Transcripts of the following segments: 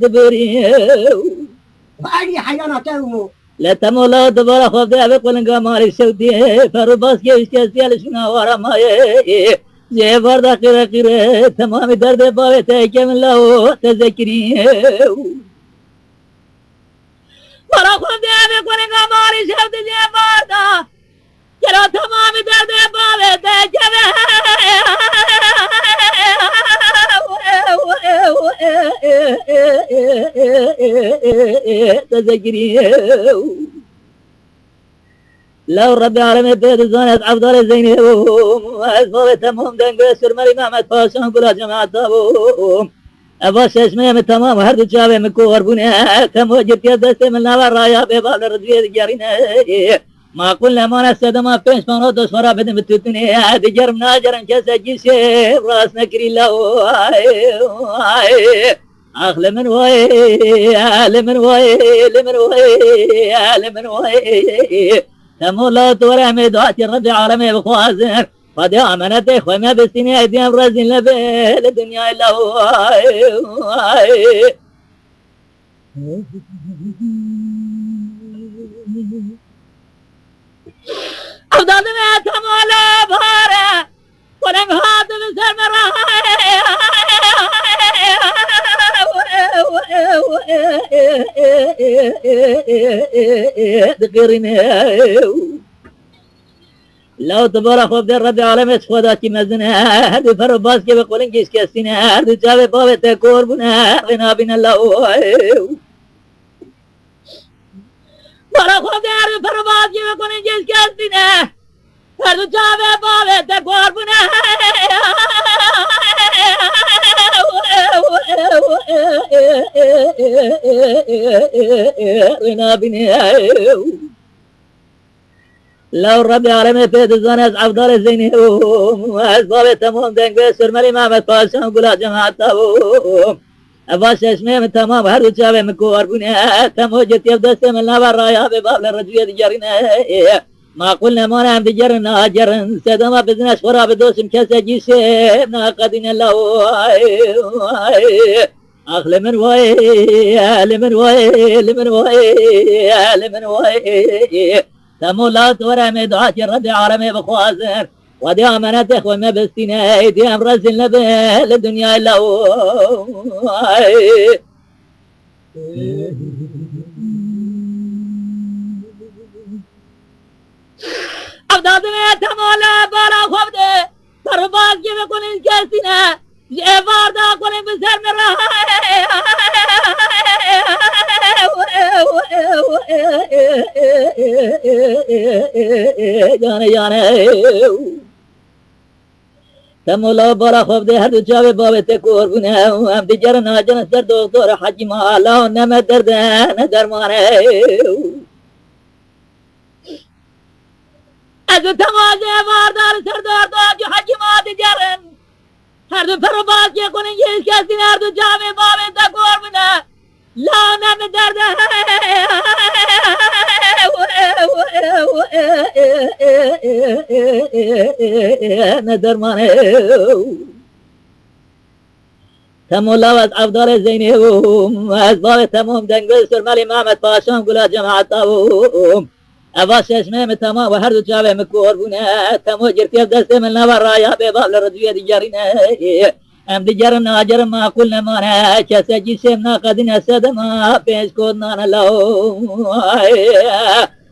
دبري وأي حيواناته لا تمولا دبر خذ بقول قمر السودي فرباس كيستيال شنا ورا ما زي فردا قرا تمام درد بابته كمل له تذكري ورا خذ بقول قمر السودي زي فردا كلا تمام درد بابته كمل تذكري لو ربي العالمين بيدزانت عبدال زيني وأسفل تمام دنقل سرمالي محمد فاسم بلا جماعة تابوم أباس اسمي من تمام هردو جاوي من كوهر بني تمو جبت يدستي من نوار رايا ببال الرجوية جارينا ما قلنا ما نسد ما فينش ما نودس ورا بدن بتوتني هادي جرم ناجرن كسا جيسي راس نكري له أخل من وي لمن وي لمن وي لمن وي تمولا تورا ميدواتي ربي عالمي بخوازر قد آمنت إخوة ما بستني أيديهم رزين لبيل الدنيا إلا هو أفضل ما تمولا بارا ولم هاتف سرمرا دقيرني لو تبارك خب در رب العالمين خدا کی مزنه هر فرباس کے بقولن کس کے سینه هر جاوے پاوے تے قربنا غنا بنا الله بارا خب در فرباس کے بقولن کس کے سینه هر جاوے پاوے تے قربنا غنا بنا لو ربي العالمين في الزناز عبدال الزيني وأسباب تمام دنقل سرمالي محمد فاسم قلا جماعة تابوم أباس اسمي من تمام هردو جاوي من كوار بني تمو جت يبدس من نوار رايا بباب للرجوية دجارنا ما قلنا ما نعم دجرنا جرن سيدما بزناش ورا بدوسم كسا جيسي ناقدين الله أخل من وي لمن وي لمن وي لمن وي تمولات ورا مدعاتي ربي عالمي بخوازر ودي أمانات إخوة ما بستينا أيديهم رزل نبيل الدنيا إلا هو أفضل تمولا بارا خبده فرباك جيب كلين كاسينا جيبار دا كلين بسر مرا جانے جانے تمولا بارا خبده هر دو جاوه بابه تکور بونه هم دیگر ناجن سر دکتر حجی مالا و نمه دردن درمانه از تمازه باردار سردار داجو حجی ما دیگرن هر دو پروباز که کنین یه کسی هر دو جاوه بابه تکور بونه لا نمه دردن ندرمانه تمولا و عبدال زيني وأسباب تمام دنقل سرمالي محمد فاسم قلا جماعة تابوم أباس اسمه تمام وهردو جاوه مكور بونه تمو جرتي دست من نوار رايا بباب لرجوية دجارنا ام دجرنا أجر ما قلنا مانا كسا جسمنا قدنا سدما پیش کودنا لو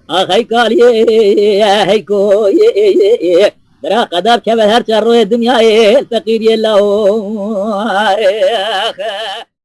آخي قالي هيكو درا قدر كبه هر چر روی دنیا الفقیر الله